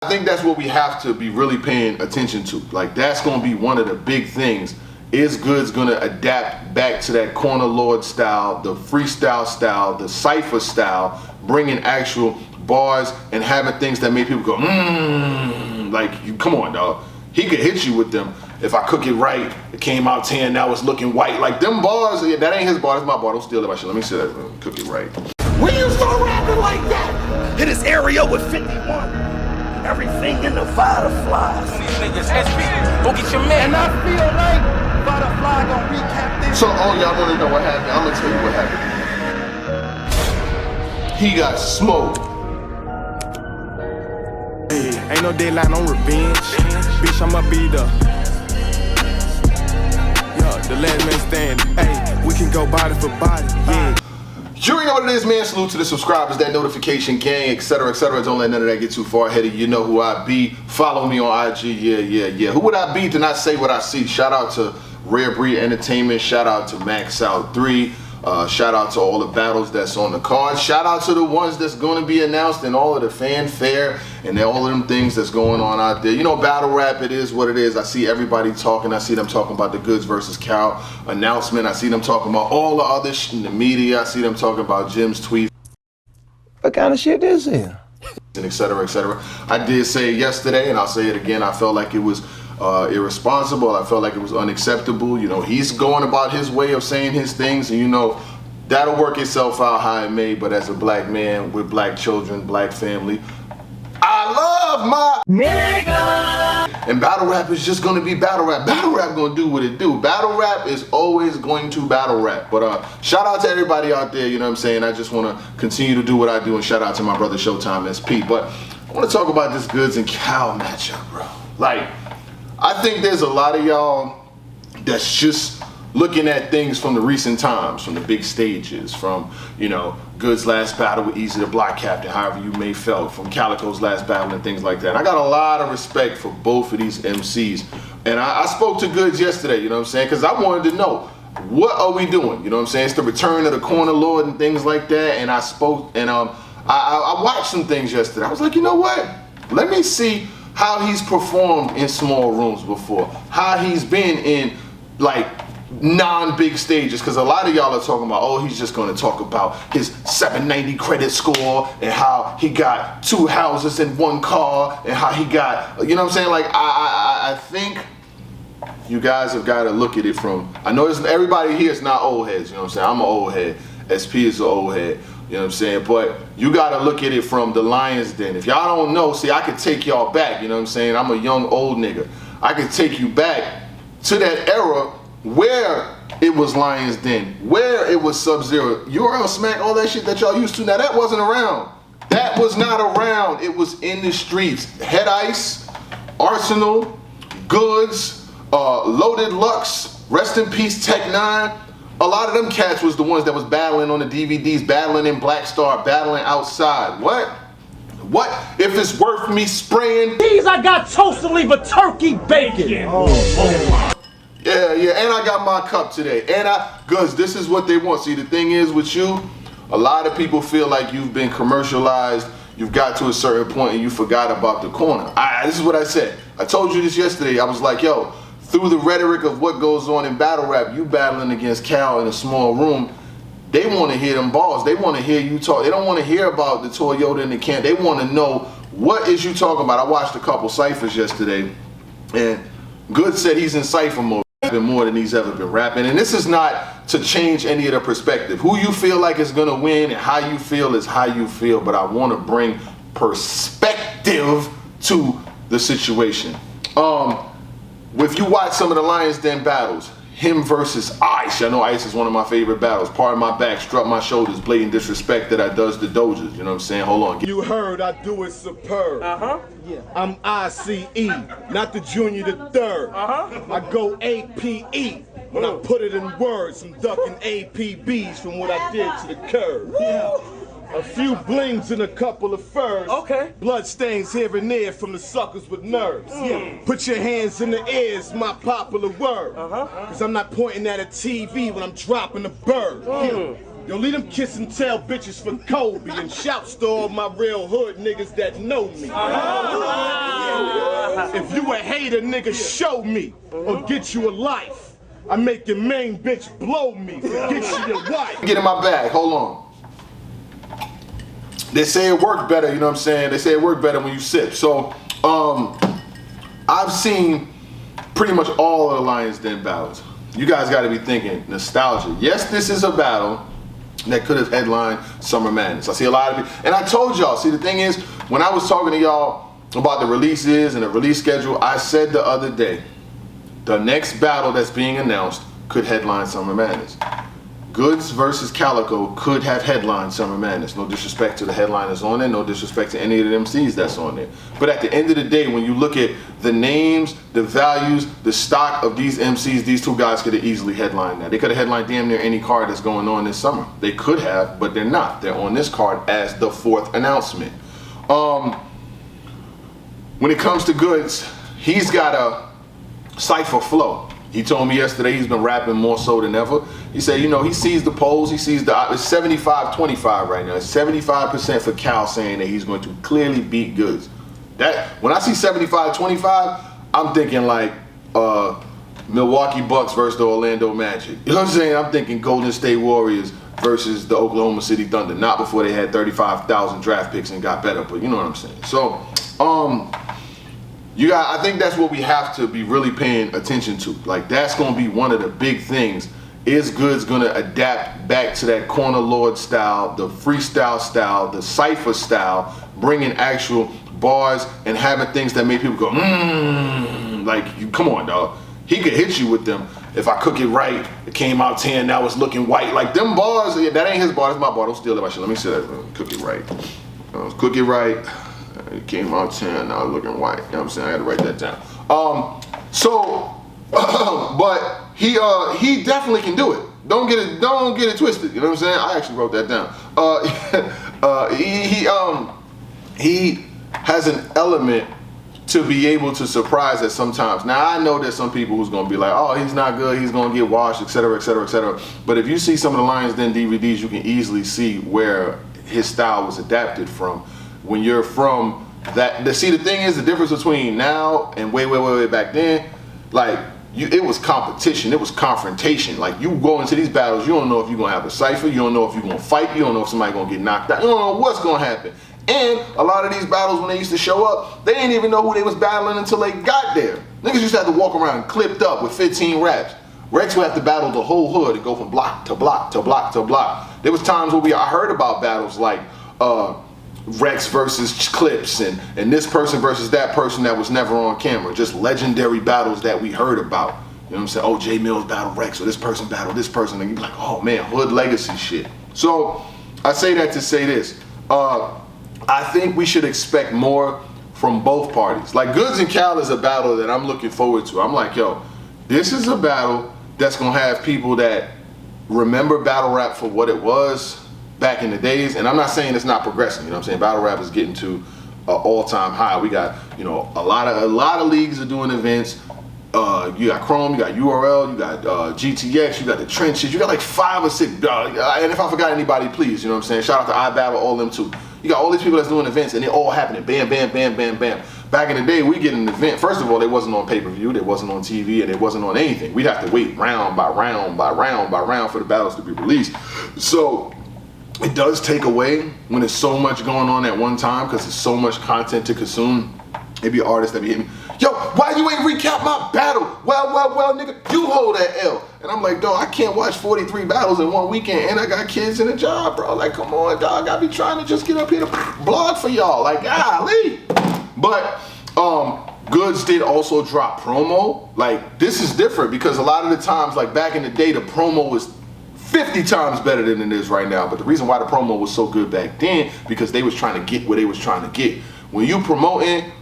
I think that's what we have to be really paying attention to. Like, that's going to be one of the big things. Is Goodz going to adapt back to that corner lord style, the freestyle style, the cypher style, bringing actual bars and having things that make people go, like, you come on, dog. He could hit you with them. If I cook it right, it came out 10, now it's looking white. Like, them bars, yeah, that ain't his bar, that's my bar. Don't steal it, my shit. Let me see that. Cook it right. When you start rapping like that, hit his area with 51. Everything in the Vada flies. These niggas, SP, go get your man. And I feel like Vada fly gonna recap this. So, oh, y'all wanna know what happened? I'm gonna tell you what happened. He got smoked. Hey, ain't no deadline on revenge. Bitch, I'ma be the last man standing. Hey, we can go body for body, yeah. You already know what it is, man. Salute to the subscribers, that notification gang, etc., etc. Don't let none of that get too far ahead of you. You know who I be. Follow me on IG. Yeah. Who would I be to not say what I see? Shout out to Rare Breed Entertainment. Shout out to Max Out 3. Shout out to all the battles that's on the card. Shout out to the ones that's going to be announced and all of the fanfare and all of them things that's going on out there. You know, battle rap, it is what it is. I see everybody talking. I see them talking about the Goodz versus Cal announcement. I see them talking about all the other shit in the media. I see them talking about Jim's tweets. What kind of shit is it? And etc., etc. I did say yesterday, and I'll say it again, I felt like it was irresponsible. I felt like it was unacceptable. You know, he's going about his way of saying his things, and you know, that'll work itself out how it may. But as a black man with black children, black family, I love my nigga. And battle rap is just gonna be battle rap. Battle rap gonna do what it do. Battle rap is always going to battle rap. But shout out to everybody out there, you know what I'm saying? I just wanna continue to do what I do, and shout out to my brother Showtime SP. But I wanna talk about this Goodz and Cal matchup, bro. Like, I think there's a lot of y'all that's just looking at things from the recent times, from the big stages, from, you know, Goodz' last battle with Easy the Block Captain, however you may felt, from Calicoe's last battle and things like that. I got a lot of respect for both of these MCs. And I spoke to Goodz yesterday, you know what I'm saying? Because I wanted to know, what are we doing? You know what I'm saying? It's the return of the corner lord and things like that. And I spoke, and I watched some things yesterday. I was like, you know what? Let me see how he's performed in small rooms before, how he's been in like non-big stages, because a lot of y'all are talking about, oh, he's just going to talk about his 790 credit score and how he got 2 houses and 1 car and how he got, you know what I'm saying? Like, I think you guys have got to look at it from, I know everybody here is not old heads, you know what I'm saying? I'm an old head, SP is an old head. You know what I'm saying? But you gotta look at it from the Lion's Den. If y'all don't know, see, I could take y'all back, you know what I'm saying? I'm a young, old nigga. I could take you back to that era where it was Lion's Den, where it was Sub-Zero, URL Smack, all that shit that y'all used to. Now, that wasn't around. That was not around. It was in the streets. Head Ice, Arsenal, Goodz, Loaded Lux, rest in peace, Tech 9. A lot of them cats was the ones that was battling on the DVDs, battling in Black Star, battling outside. What? What if it's worth me spraying? These I got toast to leave a turkey bacon. Oh. Yeah, and I got my cup today. And Goodz, this is what they want. See, the thing is with you, a lot of people feel like you've been commercialized. You've got to a certain point and you forgot about the corner. This is what I said. I told you this yesterday. I was like, yo, through the rhetoric of what goes on in battle rap, you battling against Cal in a small room, they want to hear them balls. They want to hear you talk. They don't want to hear about the Toyota in the camp. They want to know, what is you talking about? I watched a couple ciphers yesterday, and Goodz said he's in cipher mode more than he's ever been rapping. And this is not to change any of the perspective. Who you feel like is going to win and how you feel is how you feel, but I want to bring perspective to the situation. If you watch some of the Lion's Den battles, him versus Ice. I know Ice is one of my favorite battles. Pardon my back, strut my shoulders, blatant disrespect that I does the dojas. You know what I'm saying? Hold on. You heard I do it superb. Yeah. I'm ICE, not the junior, the third. I go APE. When I put it in words, I'm ducking APBs from what I did to the curb. Yeah. A few blings and a couple of furs. Okay. Blood stains here and there from the suckers with nerves. Yeah. Put your hands in the air is my popular word. Cause I'm not pointing at a TV when I'm dropping a bird. Yeah. Yo, leave them kiss and tell bitches for Kobe and shouts to all my real hood niggas that know me. If you a hater, nigga, show me or get you a life. I make your main bitch blow me, get you your wife. Get in my bag, hold on. They say it worked better, you know what I'm saying? They say it worked better when you sip. So, I've seen pretty much all of the Lions Den battles. You guys gotta be thinking nostalgia. Yes, this is a battle that could have headlined Summer Madness. I see a lot of people, and I told y'all, see the thing is, when I was talking to y'all about the releases and the release schedule, I said the other day, the next battle that's being announced could headline Summer Madness. Goodz versus Calicoe could have headlined Summer Madness. No disrespect to the headliners on there, no disrespect to any of the MCs that's on there. But at the end of the day, when you look at the names, the values, the stock of these MCs, these two guys could have easily headlined that. They could have headlined damn near any card that's going on this summer. They could have, but they're not. They're on this card as the fourth announcement. When it comes to Goodz, he's got a cypher flow. He told me yesterday he's been rapping more so than ever. He said, you know, he sees the polls, he sees the, it's 75-25 right now. It's 75% for Cal saying that he's going to clearly beat Goodz. That, when I see 75-25, I'm thinking like Milwaukee Bucks versus the Orlando Magic. You know what I'm saying? I'm thinking Golden State Warriors versus the Oklahoma City Thunder. Not before they had 35,000 draft picks and got better, but you know what I'm saying. So, I think that's what we have to be really paying attention to. Like, that's going to be one of the big things. Is Goodz going to adapt back to that corner lord style, the freestyle style, the cypher style, bringing actual bars and having things that make people go, like, come on, dog. He could hit you with them. If I cook it right, it came out 10, now it's looking white. Like, them bars, yeah, that ain't his bar, that's my bar. Don't steal it, my shit. Let me see that. Cook it right. Cook it right. It came out 10, now it's looking white. You know what I'm saying? I had to write that down. But he definitely can do it. Don't get it twisted. You know what I'm saying? I actually wrote that down. He has an element to be able to surprise us sometimes. Now, I know there's some people who's gonna be like, oh, he's not good, he's gonna get washed, etc., etc., etc. But if you see some of the Lions Den DVDs, you can easily see where his style was adapted from. When you're from that, see, the thing is, the difference between now and way back then, like, it was competition, it was confrontation. Like, you go into these battles, you don't know if you're gonna have a cipher, you don't know if you're gonna fight, you don't know if somebody's gonna get knocked out, you don't know what's gonna happen. And a lot of these battles, when they used to show up, they didn't even know who they was battling until they got there. Niggas used to have to walk around clipped up with 15 raps. Rex would have to battle the whole hood and go from block to block to block to block. There was times where I heard about battles like Rex versus Clips and this person versus that person that was never on camera. Just legendary battles that we heard about. You know what I'm saying? Oh, J Mills battled Rex, or this person battled this person. And you'd be like, oh man, hood legacy shit. So I say that to say this. I think we should expect more from both parties. Like, Goodz and Cal is a battle that I'm looking forward to. I'm like, yo, this is a battle that's gonna have people that remember battle rap for what it was back in the days. And I'm not saying it's not progressing, you know what I'm saying? Battle rap is getting to an all-time high. We got, you know, a lot of leagues are doing events. You got Chrome, you got URL, you got GTX, you got the Trenches, you got like 5 or 6, and if I forgot anybody, please, you know what I'm saying? Shout out to iBattle, all them too. You got all these people that's doing events and they're all happening, bam, bam, bam, bam, bam. Back in the day, we get an event, first of all, they wasn't on pay-per-view, they wasn't on TV, and it wasn't on anything. We'd have to wait round by round by round by round for the battles to be released. So it does take away when there's so much going on at one time, because there's so much content to consume. Maybe an artist that be hitting me, yo, why you ain't recap my battle? Well, nigga, you hold that L. And I'm like, dog, I can't watch 43 battles in one weekend, and I got kids and a job, bro. Like, come on, dog, I be trying to just get up here to blog for y'all. Like, golly. But Goodz did also drop promo. Like, this is different because a lot of the times, like back in the day, the promo was 50 times better than it is right now. But the reason why the promo was so good back then, because they was trying to get what they was trying to get. When you promoting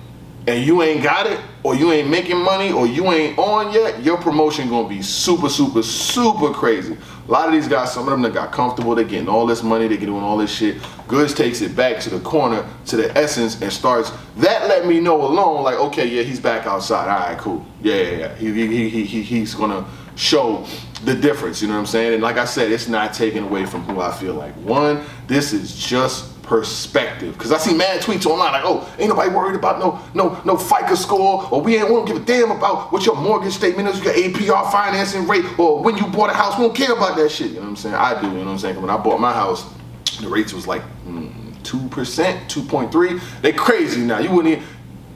and you ain't got it, or you ain't making money, or you ain't on yet, your promotion gonna be super, super, super crazy. A lot of these guys, some of them that got comfortable, they're getting all this money, they're doing all this shit. Goodz takes it back to the corner, to the essence, and starts, that let me know alone, like, okay, yeah, he's back outside, all right, cool. Yeah. He's gonna show the difference, you know what I'm saying? And like I said, it's not taken away from who I feel like. One, this is just perspective. Because I see mad tweets online like, oh, ain't nobody worried about no FICA score, or we don't give a damn about what your mortgage statement is, your APR financing rate, or when you bought a house. We don't care about that shit, you know what I'm saying? I do, you know what I'm saying? When I bought my house, the rates was like 2%, 2.3. They crazy now. You wouldn't even,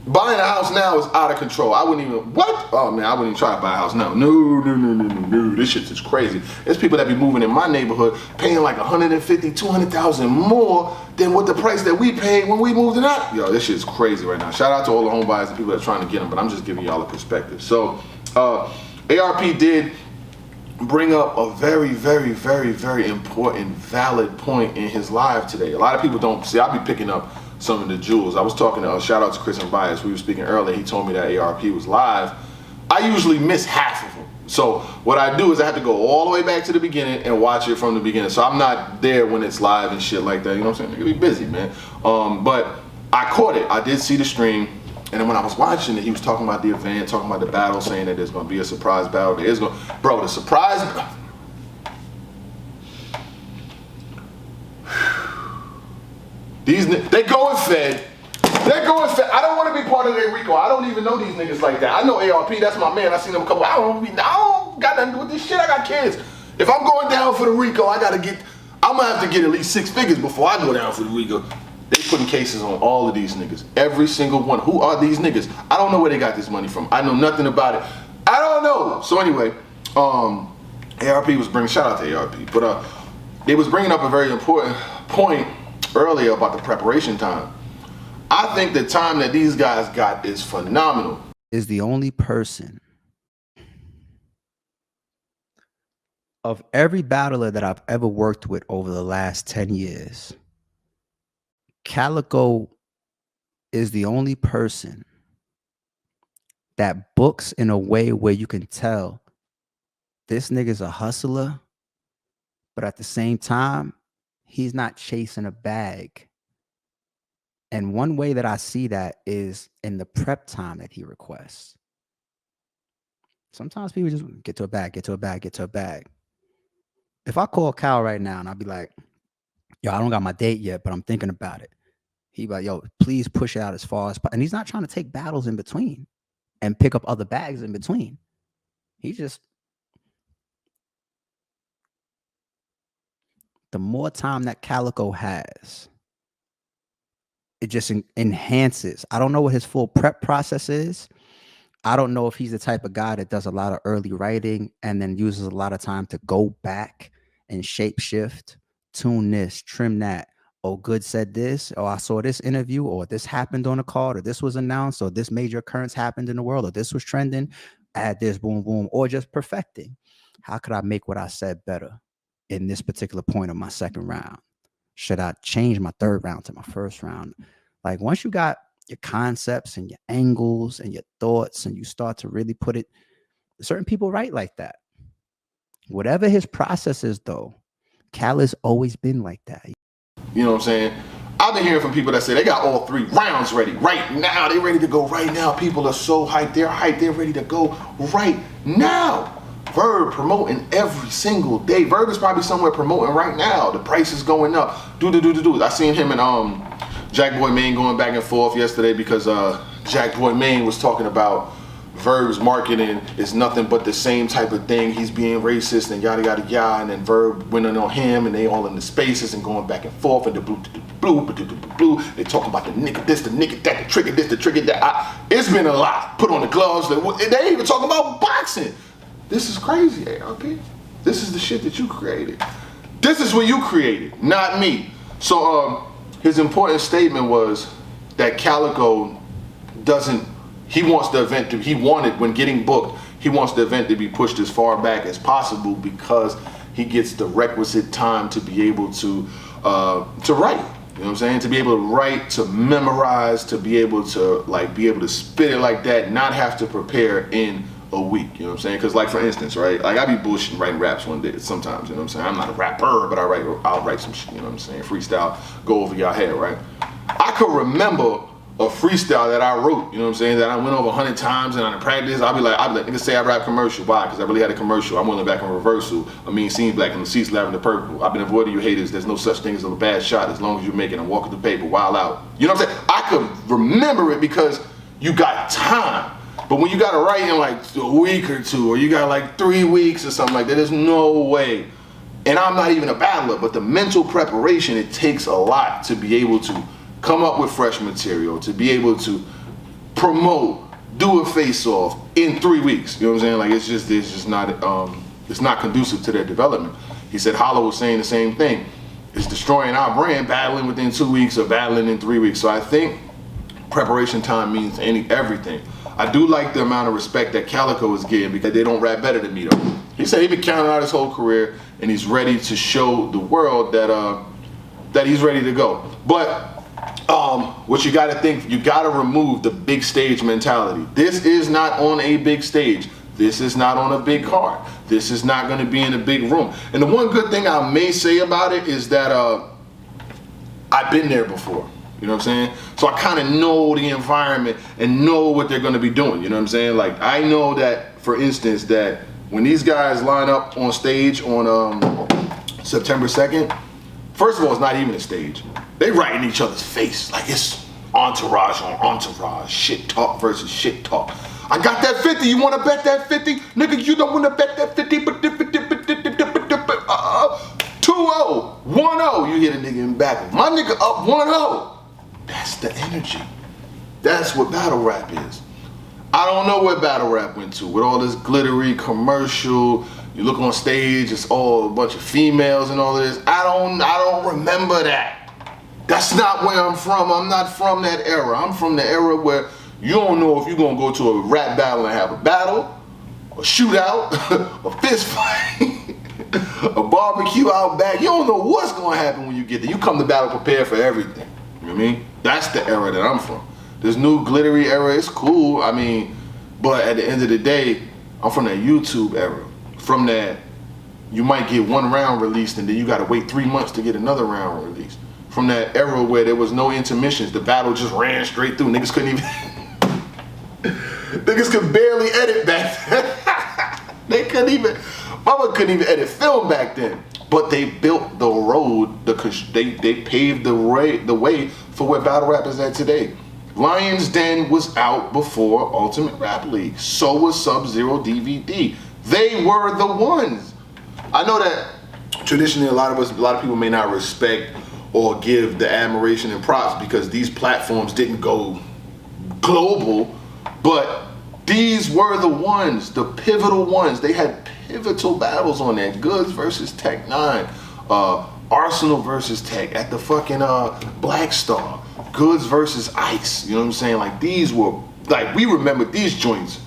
buying a house now is out of control. I wouldn't even, what? Oh man, I wouldn't even try to buy a house now. No. This shit's just crazy. There's people that be moving in my neighborhood paying like 150, 200,000 more than what the price that we paid when we moved it out. Yo, this shit's crazy right now. Shout out to all the home buyers and people that are trying to get them, but I'm just giving y'all a perspective. So, ARP did bring up a very, very, very, very important, valid point in his live today. A lot of people don't see, I'll be picking up some of the jewels. I was talking to, shout out to Chris and Bias, we were speaking earlier, he told me that ARP was live. I usually miss half of them. So what I do is I have to go all the way back to the beginning and watch it from the beginning. So I'm not there when it's live and shit like that, you know what I'm saying? Nigga be busy, man. But I caught it, I did see the stream, and then when I was watching it, he was talking about the event, talking about the battle, saying that there's gonna be a surprise battle. There is gonna, bro, the surprise, they going fed. They're going fed. I don't want to be part of their Rico. I don't even know these niggas like that. I know ARP, that's my man. I seen him a couple. I don't got nothing to do with this shit. I got kids. If I'm going down for the Rico, I'm gonna have to get at least 6 figures before I go down for the Rico. They putting cases on all of these niggas. Every single one. Who are these niggas? I don't know where they got this money from. I know nothing about it. I don't know. So anyway, ARP was bringing, shout out to ARP, but it was bringing up a very important point earlier about the preparation time. I think the time that these guys got is phenomenal. Is the only person of every battler that I've ever worked with over the last 10 years. Calicoe is the only person that books in a way where you can tell this nigga's a hustler, but at the same time, he's not chasing a bag. And one way that I see that is in the prep time that he requests. Sometimes people just get to a bag, get to a bag, get to a bag. If I call Cal right now and I'll be like, yo, I don't got my date yet, but I'm thinking about it. He'd be like, yo, please push it out as far as possible. And he's not trying to take battles in between and pick up other bags in between. He just, the more time that Calicoe has, it just enhances. I don't know what his full prep process is. I don't know if he's the type of guy that does a lot of early writing and then uses a lot of time to go back and shape shift, tune this, trim that. Oh, Goodz said this, or I saw this interview, or this happened on a card, or this was announced, or this major occurrence happened in the world, or this was trending, add this, boom, boom, or just perfecting. How could I make what I said better in this particular point of my second round? Should I change my third round to my first round? Like once you got your concepts and your angles and your thoughts and you start to really put it, certain people write like that. Whatever his process is though, Cal has always been like that. You know what I'm saying? I've been hearing from people that say they got all 3 rounds ready right now. They're ready to go right now. People are so hyped. They're hyped. They're ready to go right now. Verb promoting every single day. Verb is probably somewhere promoting right now. The price is going up. I seen him and Jack Boy Maine going back and forth yesterday because Jack Boy Maine was talking about Verb's marketing is nothing but the same type of thing. He's being racist and yada yada yada, and then Verb went on him, and they all in the spaces and going back and forth and the blue. They talking about the nigga this, the nigga that, the trigger this, the trigger that. It's been a lot. Put on the gloves. They ain't even talking about boxing. This is crazy, ARP. This is the shit that you created. This is what you created, not me. So his important statement was that Calicoe doesn't. He wants the event to, he wanted, when getting booked, he wants the event to be pushed as far back as possible because he gets the requisite time to be able to write. You know what I'm saying? To be able to write, to memorize, to be able to spit it like that, not have to prepare in a week. You know what I'm saying? Because like for instance, right? Like I be bullshitting writing raps one day sometimes. You know what I'm saying? I'm not a rapper, but I'll write some shit. You know what I'm saying? Freestyle, go over your head, right? I could remember a freestyle that I wrote, you know what I'm saying, that I went over 100 times and I practiced, I'll be like, niggas say I rap commercial. Why? Because I really had a commercial. I'm willing back in reversal. I mean, seen black and the seats lavender purple. I've been avoiding you haters. There's no such thing as a bad shot as long as you're making a walk of the paper, wild out. You know what I'm saying? I could remember it because you got time. But when you got to write in like a week or two, or you got like 3 weeks or something like that, there's no way. And I'm not even a battler, but the mental preparation, it takes a lot to be able to come up with fresh material, to be able to promote, do a face-off in 3 weeks. You know what I'm saying? Like it's just not conducive to their development. He said Hollow was saying the same thing. It's destroying our brand, battling within 2 weeks or battling in 3 weeks. So I think preparation time means everything. I do like the amount of respect that Calicoe is getting because they don't rap better than me though. He said he's been counting out his whole career and he's ready to show the world that he's ready to go. But what you gotta think, you gotta remove the big stage mentality. This is not on a big stage. This is not on a big card. This is not gonna be in a big room. And the one good thing I may say about it is that I've been there before. You know what I'm saying? So I kind of know the environment and know what they're gonna be doing. You know what I'm saying? Like I know that, for instance, that when these guys line up on stage on September 2nd, first of all, it's not even a stage. They right in each other's face. Like it's entourage on entourage. Shit talk versus shit talk. I got that 50. You want to bet that 50? Nigga, you don't want to bet that 50. 2-0, 1-0. You hit a nigga in back. My nigga up 1-0. That's the energy. That's what battle rap is. I don't know where battle rap went to with all this glittery commercial. You look on stage, it's all a bunch of females and all of this. I don't remember that. That's not where I'm from. I'm not from that era. I'm from the era where you don't know if you're gonna go to a rap battle and have a battle, a shootout, a fist fight, a barbecue out back. You don't know what's gonna happen when you get there. You come to battle prepared for everything. You know what I mean? That's the era that I'm from. This new glittery era, it's cool. I mean, but at the end of the day, I'm from that YouTube era. From that, you might get one round released and then you gotta wait 3 months to get another round released. From that era where there was no intermissions, the battle just ran straight through. Niggas couldn't even, niggas could barely edit back then. They couldn't even, mama couldn't even edit film back then. But they built the road, they paved the way for where battle rap is at today. Lion's Den was out before Ultimate Rap League. So was Sub-Zero DVD. They were the ones. I know that traditionally a lot of people may not respect or give the admiration and props because these platforms didn't go global, but these were the ones, the pivotal ones. They had pivotal battles on there. Goodz versus Tech 9, Arsenal versus Tech at the fucking Black Star, Goodz versus Ice. You know what I'm saying? Like these were, like we remember these joints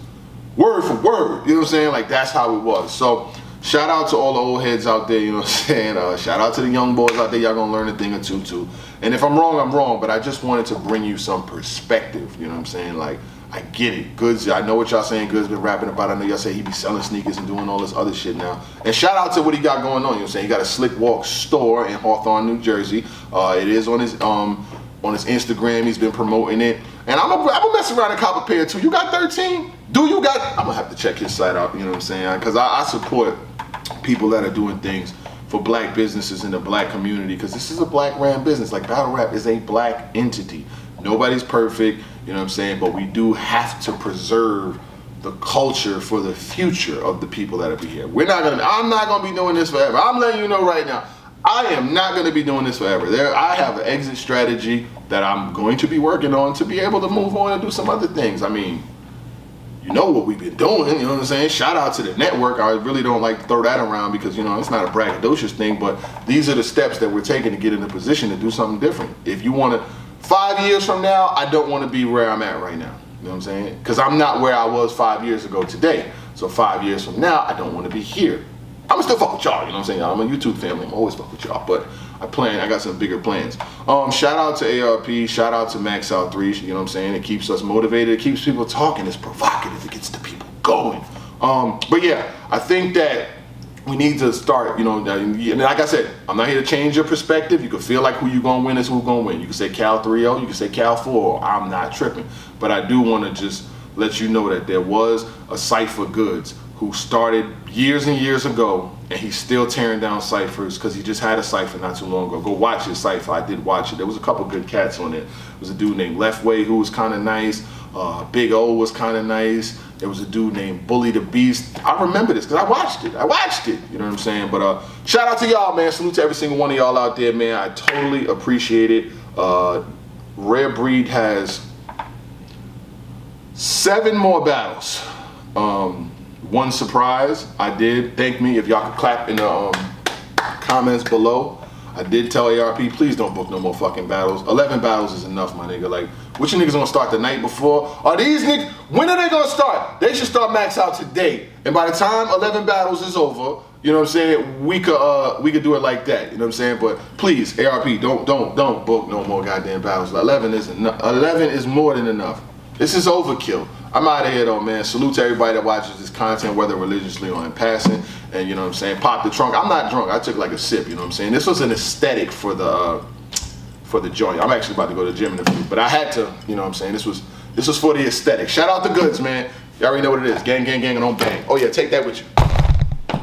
word for word. You know what I'm saying? Like that's how it was. So shout out to all the old heads out there, you know what I'm saying? Shout out to the young boys out there, y'all gonna learn a thing or two too. And if I'm wrong, but I just wanted to bring you some perspective, you know what I'm saying? Like, I get it. Goodz, I know what y'all saying Goodz been rapping about. I know y'all say he be selling sneakers and doing all this other shit now. And shout out to what he got going on, you know what I'm saying? He got a Slick Walk store in Hawthorne, New Jersey. It is on his Instagram, he's been promoting it. And I'm gonna mess around and cop a pair too. You got 13? Do you got? I'm gonna have to check his site out, you know what I'm saying? Because I support people that are doing things for black businesses in the black community, because this is a black ran business. Like battle rap is a black entity. Nobody's perfect, you know what I'm saying? But we do have to preserve the culture for the future of the people that'll be here. I'm not gonna be doing this forever. I'm letting you know right now. I am not gonna be doing this forever. I have an exit strategy that I'm going to be working on to be able to move on and do some other things. I mean, you know what we've been doing, you know what I'm saying? Shout out to the network. I really don't like to throw that around because, you know, it's not a braggadocious thing, but these are the steps that we're taking to get in a position to do something different. If you want to, 5 years from now, I don't want to be where I'm at right now. You know what I'm saying? Because I'm not where I was 5 years ago today. So 5 years from now, I don't want to be here. I'm still fuck with y'all, you know what I'm saying? I'm a YouTube family, I'm always fuck with y'all, but I got some bigger plans. Shout out to ARP, shout out to Max Out 3, you know what I'm saying? It keeps us motivated, it keeps people talking, it's provocative, it gets the people going. But yeah, I think that we need to start, you know, and like I said, I'm not here to change your perspective. You can feel like who you gonna win is who gonna win. You can say Cal 3-0, you can say Cal 4. I'm not tripping. But I do want to just let you know that there was a Cypher Goodz who started years and years ago, and he's still tearing down ciphers because he just had a cipher not too long ago. Go watch his cipher. I did watch it. There was a couple good cats on it. There was a dude named Leftway who was kind of nice. Big O was kind of nice. There was a dude named Bully the Beast. I remember this because I watched it. You know what I'm saying? But shout out to y'all, man. Salute to every single one of y'all out there, man. I totally appreciate it. Rare Breed has 7 more battles. One surprise. I did. Thank me if y'all could clap in the comments below. I did tell ARP, please don't book no more fucking battles. 11 battles is enough, my nigga. Like, which niggas gonna start the night before? Are these niggas, when are they gonna start? They should start max out today. And by the time 11 battles is over, you know what I'm saying, we could do it like that, you know what I'm saying? But please, ARP, don't book no more goddamn battles. 11 is enough. 11 is more than enough. This is overkill. I'm out of here though, man. Salute to everybody that watches this content, whether religiously or in passing. And you know what I'm saying, pop the trunk. I'm not drunk. I took like a sip, you know what I'm saying? This was an aesthetic for the joint. I'm actually about to go to the gym in a few, but I had to, you know what I'm saying? This was for the aesthetic. Shout out to Goodz, man. You already know what it is. Gang, gang, gang, and don't bang. Oh yeah, take that with you.